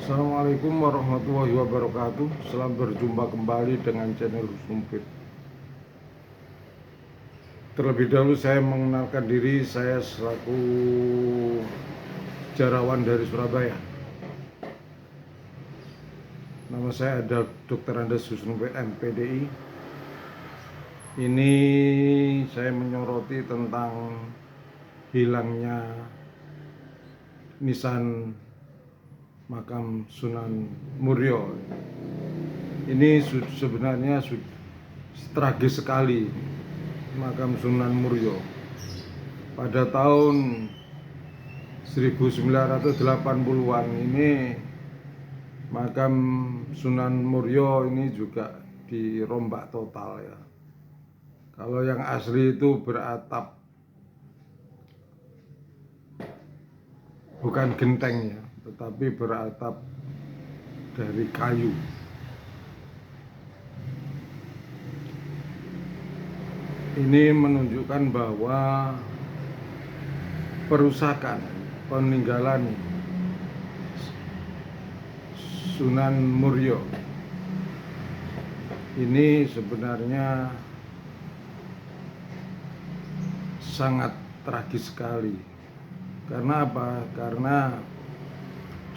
Assalamualaikum warahmatullahi wabarakatuh. Selamat berjumpa kembali dengan channel Husnumpit. Terlebih dahulu saya mengenalkan diri, saya selaku sejarawan dari Surabaya. Nama saya ada Dr. Andes Husnumpit MPDI. Ini saya menyoroti tentang hilangnya nisan makam Sunan Muria. Ini sebenarnya tragis sekali makam Sunan Muria. Pada tahun 1980-an ini makam Sunan Muria ini juga dirombak total ya. Kalau yang asli itu beratap, bukan genteng ya, tetapi beratap dari kayu. Ini menunjukkan bahwa perusakan, peninggalan Sunan Muria ini sebenarnya sangat tragis sekali. Karena apa? Karena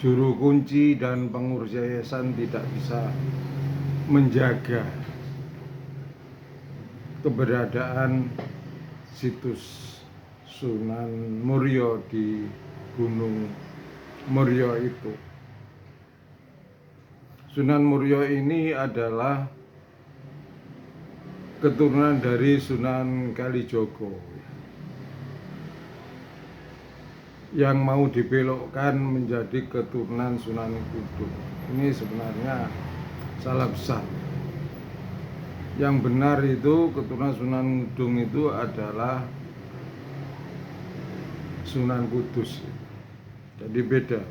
juru kunci dan pengurus yayasan tidak bisa menjaga keberadaan situs Sunan Muria di Gunung Muria itu. Sunan Muria ini adalah keturunan dari Sunan Kalijogo yang mau dibelokkan menjadi keturunan Sunan Kudus. Ini sebenarnya salah besar. Yang benar itu keturunan Sunan Ngudung itu adalah Sunan Kudus. Jadi beda.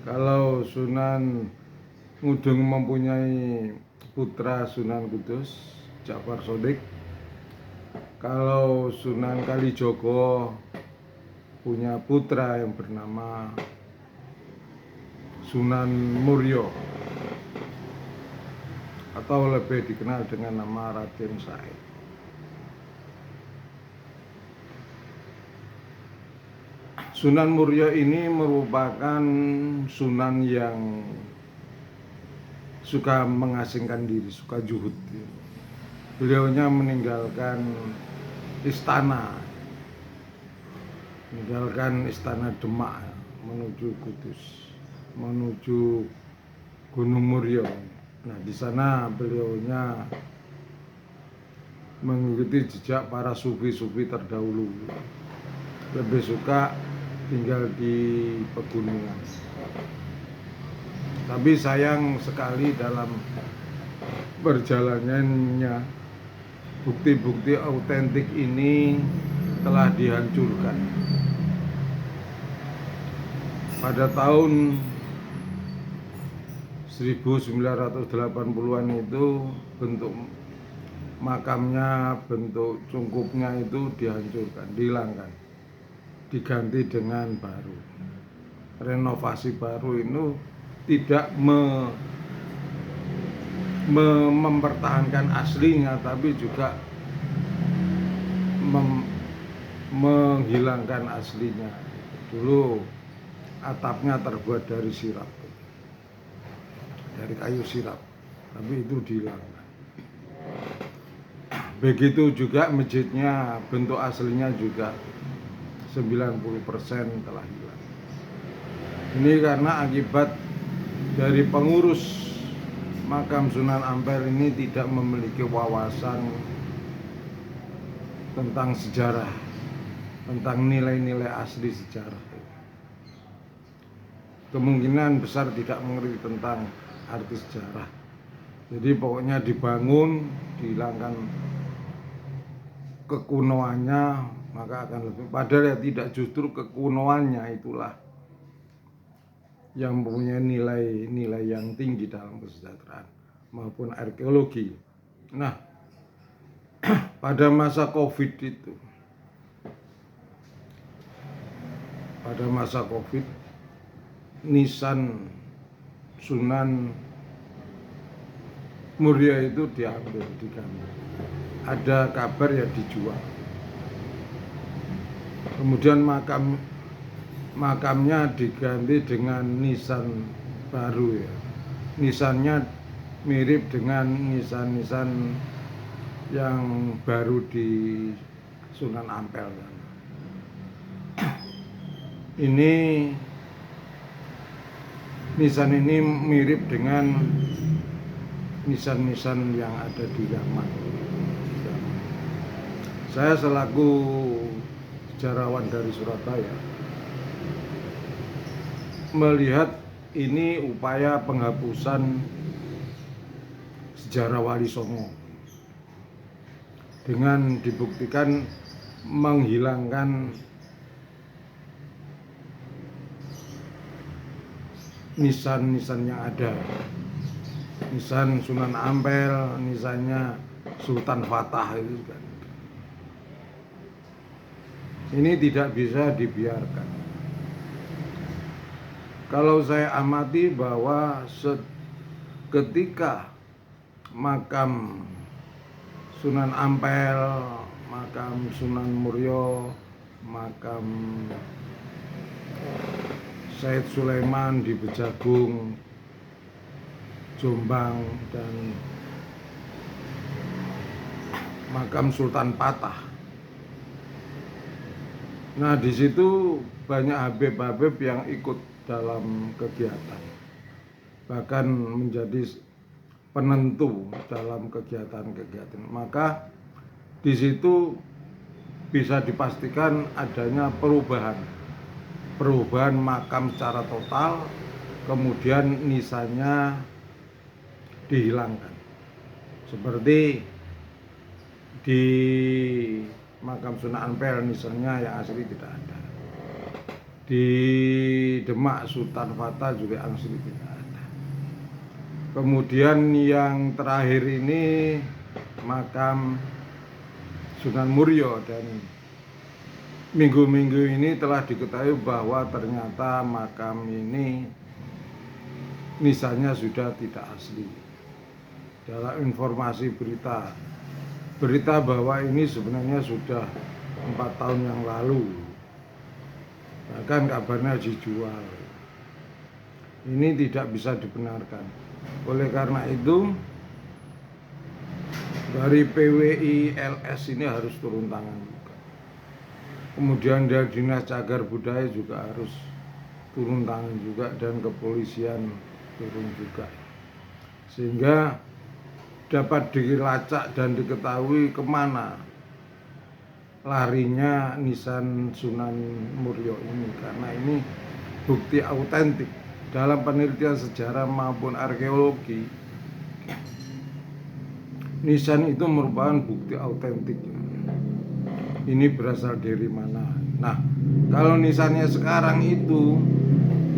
Kalau Sunan Ngudung mempunyai putra Sunan Kudus, Ja'far Shadiq. Kalau Sunan Kalijogo punya putra yang bernama Sunan Muria, atau lebih dikenal dengan nama Raden Said. Sunan Muria ini merupakan sunan yang suka mengasingkan diri, suka zuhud. Beliaunya meninggalkan istana Demak menuju Kudus, menuju Gunung Muria. Nah, di sana beliaunya mengikuti jejak para sufi-sufi terdahulu. Lebih suka tinggal di pegunungan. Tapi sayang sekali dalam perjalanannya bukti-bukti autentik ini telah dihancurkan. Pada tahun 1980-an itu bentuk makamnya, bentuk cungkupnya itu dihancurkan, dihilangkan, diganti dengan baru. Renovasi baru itu tidak mempertahankan aslinya, tapi juga menghilangkan aslinya. Dulu atapnya terbuat dari sirap, dari kayu sirap, tapi itu dihilangkan. Begitu juga masjidnya, bentuk aslinya juga 90% telah hilang. Ini karena akibat dari pengurus makam Sunan Ampel ini tidak memiliki wawasan tentang sejarah, tentang nilai-nilai asli sejarah. Kemungkinan besar tidak mengerti tentang arti sejarah. Jadi pokoknya dibangun, dihilangkan kekunoannya, maka akan lebih. Padahal ya tidak, justru kekunoannya itulah yang mempunyai nilai-nilai yang tinggi dalam kesejahteraan maupun arkeologi. Nah, pada masa COVID itu, nisan Sunan Muria itu diambil, diganti. Ada kabar ya dijual. Kemudian makamnya diganti dengan nisan baru ya. Nisannya mirip dengan nisan-nisan yang baru di Sunan Ampel. Ini nisan ini mirip dengan nisan-nisan yang ada di Yaman. Saya selaku sejarawan dari Surabaya melihat ini upaya penghapusan sejarah Wali Songo dengan dibuktikan menghilangkan nisan-nisan yang ada. Nisan Sunan Ampel, nisannya Sultan Fatah itu kan. Ini tidak bisa dibiarkan. Kalau saya amati bahwa ketika makam Sunan Ampel, makam Sunan Muria, makam Said Sulaiman di Bejagung, Jombang, dan makam Sultan Patah. Nah, di situ banyak habib-habib yang ikut dalam kegiatan, bahkan menjadi penentu dalam kegiatan-kegiatan. Maka di situ bisa dipastikan adanya perubahan makam secara total, kemudian nisannya dihilangkan. Seperti di makam Sunan Ampel nisannya yang asli tidak ada. Di Demak Sultan Fatah juga asli tidak ada. Kemudian yang terakhir ini makam Sunan Muria, dan minggu-minggu ini telah diketahui bahwa ternyata makam ini nisannya sudah tidak asli. Dalam informasi berita bahwa ini sebenarnya sudah 4 tahun yang lalu, bahkan kabarnya dijual. Ini tidak bisa dibenarkan. Oleh karena itu, dari PWI LS ini harus turun tangan juga. Kemudian dari Dinas Cagar Budaya juga harus turun tangan juga, dan kepolisian turun juga, sehingga dapat dilacak dan diketahui kemana larinya nisan Sunan Muria ini, karena ini bukti autentik dalam penelitian sejarah maupun arkeologi. Nisan itu merupakan bukti autentik. Ini berasal dari mana? Nah, kalau nisannya sekarang itu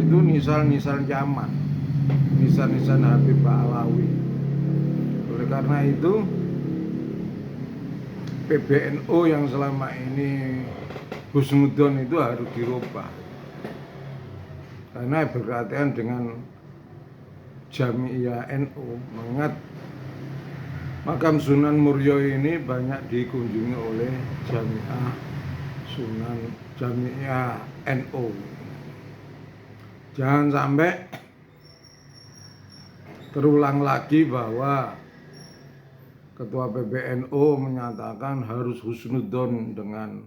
nisan-nisan Yaman, nisan-nisan Habib Alawi. Oleh karena itu, PBNU yang selama ini husnudon itu harus dirubah, karena berkaitan dengan Jamiah NU. Mengingat makam Sunan Muria ini banyak dikunjungi oleh Jamiah NU. Jangan sampai terulang lagi bahwa Ketua PBNU menyatakan harus husnudon dengan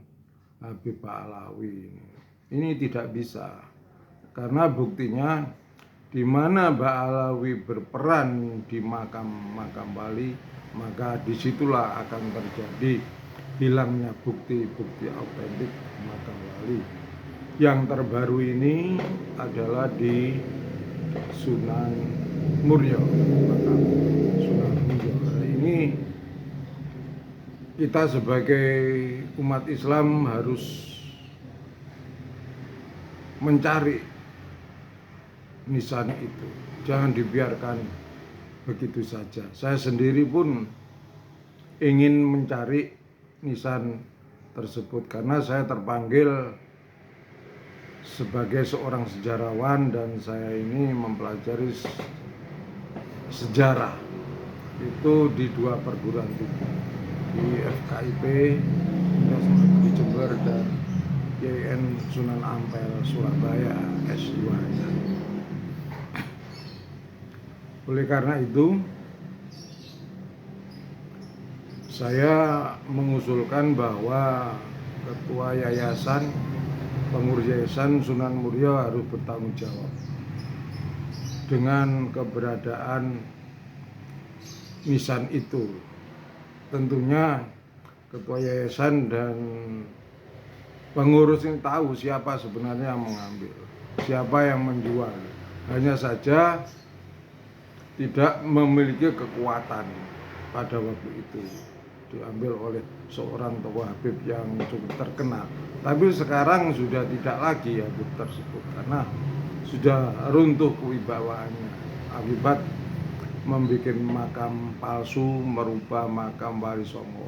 Habib Alawi. Ini tidak bisa, karena buktinya di mana Mbak Alawi berperan di makam Bali, maka disitulah akan terjadi hilangnya bukti-bukti autentik makam Bali. Yang terbaru ini adalah di Sunan Muria, makam Sunan Muria. Ini kita sebagai umat Islam harus mencari nisan itu, jangan dibiarkan begitu saja. Saya sendiri pun ingin mencari nisan tersebut, karena saya terpanggil sebagai seorang sejarawan dan saya ini mempelajari sejarah itu di 2 perguruan tinggi, di FKIP Universitas Negeri Jember dan YIN Sunan Ampel Surabaya S2. Oleh karena itu saya mengusulkan bahwa ketua yayasan, pengurus yayasan Sunan Muria harus bertanggung jawab dengan keberadaan nisan itu. Tentunya ketua yayasan dan pengurus ini tahu siapa sebenarnya yang mengambil, siapa yang menjual. Hanya saja tidak memiliki kekuatan pada waktu itu, diambil oleh seorang tokoh Habib yang cukup terkenal. Tapi sekarang sudah tidak lagi Habib tersebut karena sudah runtuh kewibawaannya akibat membuat makam palsu, merubah makam Wali Songo.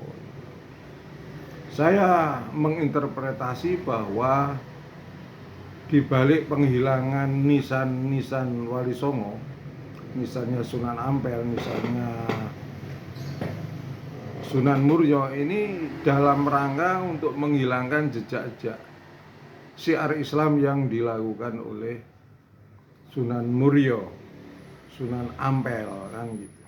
Saya menginterpretasi bahwa di balik penghilangan nisan-nisan Wali Songo, misalnya Sunan Ampel, misalnya Sunan Muria, ini dalam rangka untuk menghilangkan jejak-jejak syiar Islam yang dilakukan oleh Sunan Muria, Sunan Ampel kan gitu.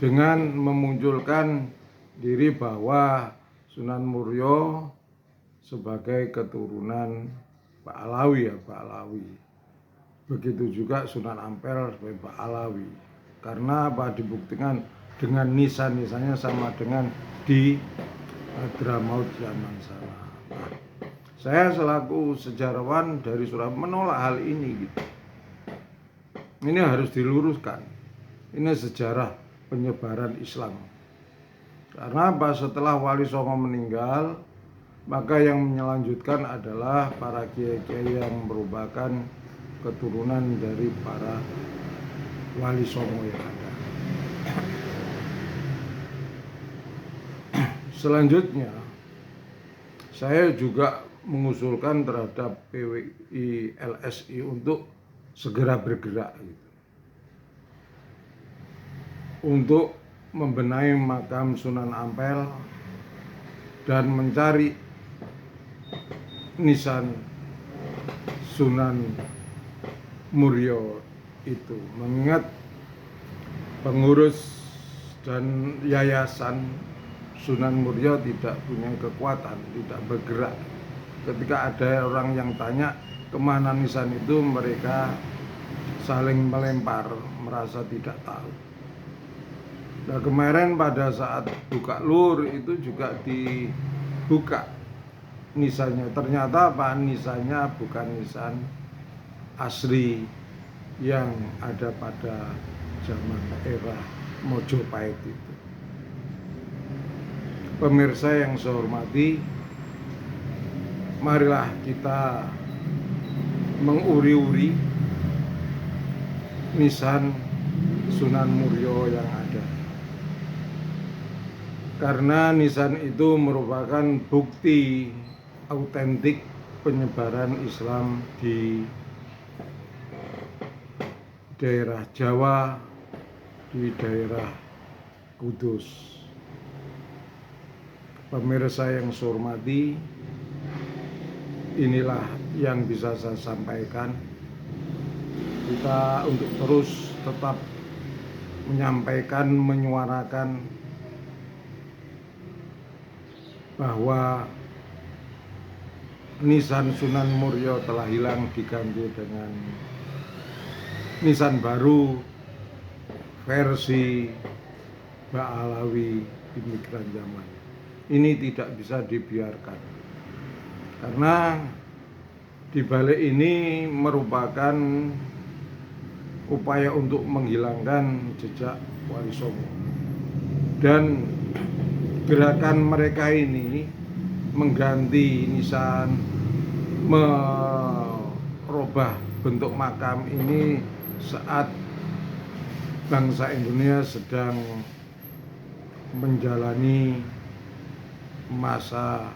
Dengan memunculkan diri bahwa Sunan Muria sebagai keturunan Pak Alawi ya, Pak Alawi. Begitu juga Sunan Ampel sebagai Pak Alawi. Karena apa? Dibuktikan dengan nisan-nisannya sama dengan di Hadramaut zaman sana. Nah, saya selaku sejarawan dari Surabaya menolak hal ini gitu. Ini harus diluruskan. Ini sejarah penyebaran Islam. Karena apa? Setelah Wali Songo meninggal, maka yang melanjutkan adalah para kiai-kiai yang merupakan keturunan dari para Wali Songo yang ada. Selanjutnya, saya juga mengusulkan terhadap PWI LSI untuk segera bergerak gitu, untuk membenahi makam Sunan Ampel dan mencari nisan Sunan Muria itu, mengingat pengurus dan yayasan Sunan Muria tidak punya kekuatan, tidak bergerak. Ketika ada orang yang tanya kemana nisan itu, mereka saling melempar, merasa tidak tahu. Nah, kemarin pada saat buka lur itu juga dibuka nisannya. Ternyata apa? Nisannya bukan nisan asli yang ada pada zaman era Mojopahit itu. Pemirsa yang saya hormati, marilah kita menguri-uri nisan Sunan Muria yang ada. Karena nisan itu merupakan bukti autentik penyebaran Islam di daerah Jawa, di daerah Kudus. Pemirsa yang saya hormati, inilah yang bisa saya sampaikan. Kita untuk terus tetap menyampaikan, menyuarakan bahwa nisan Sunan Muria telah hilang, diganti dengan nisan baru versi Mbak Alawi imigran zaman. Ini tidak bisa dibiarkan, karena di balik ini merupakan upaya untuk menghilangkan jejak Wali Songo. Dan gerakan mereka ini mengganti nisan, merubah bentuk makam ini saat bangsa Indonesia sedang menjalani masa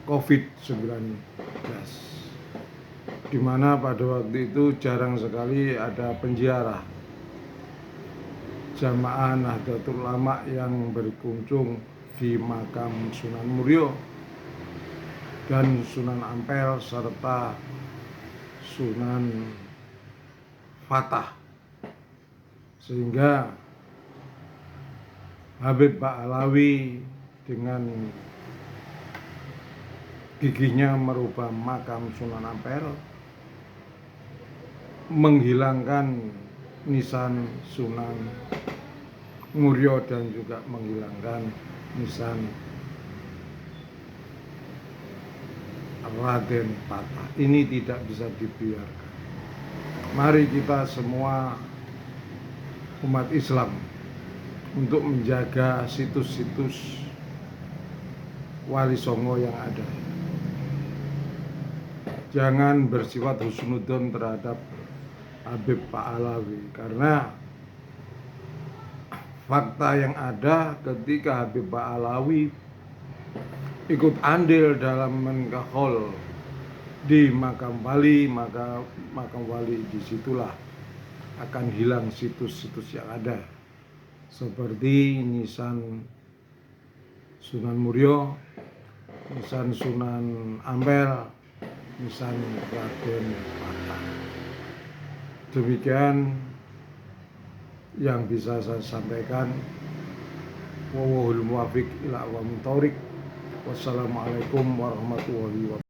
COVID-19. di mana pada waktu itu jarang sekali ada penziarah jamaah Nahdlatul Ulama yang berkunjung di makam Sunan Muria dan Sunan Ampel serta Sunan Fatah, sehingga Habib Ba'alawi dengan gigihnya merubah makam Sunan Ampel, menghilangkan nisan Sunan Muria dan juga menghilangkan nisan Raden Patah. Ini tidak bisa dibiarkan. Mari kita semua umat Islam untuk menjaga situs-situs Wali Songo yang ada. Jangan bersifat husnudon terhadap Habib Ba'alawi, karena fakta yang ada ketika Habib Ba'alawi ikut andil dalam menkahol di makam wali, maka makam wali disitulah akan hilang situs-situs yang ada, seperti nisan Sunan Muria, nisan Sunan Ampel, nisan Raden Patah. Demikian yang bisa saya sampaikan. Wallahul muwaffiq ila aqwamit thoriq. Wassalamualaikum warahmatullahi wabarakatuh.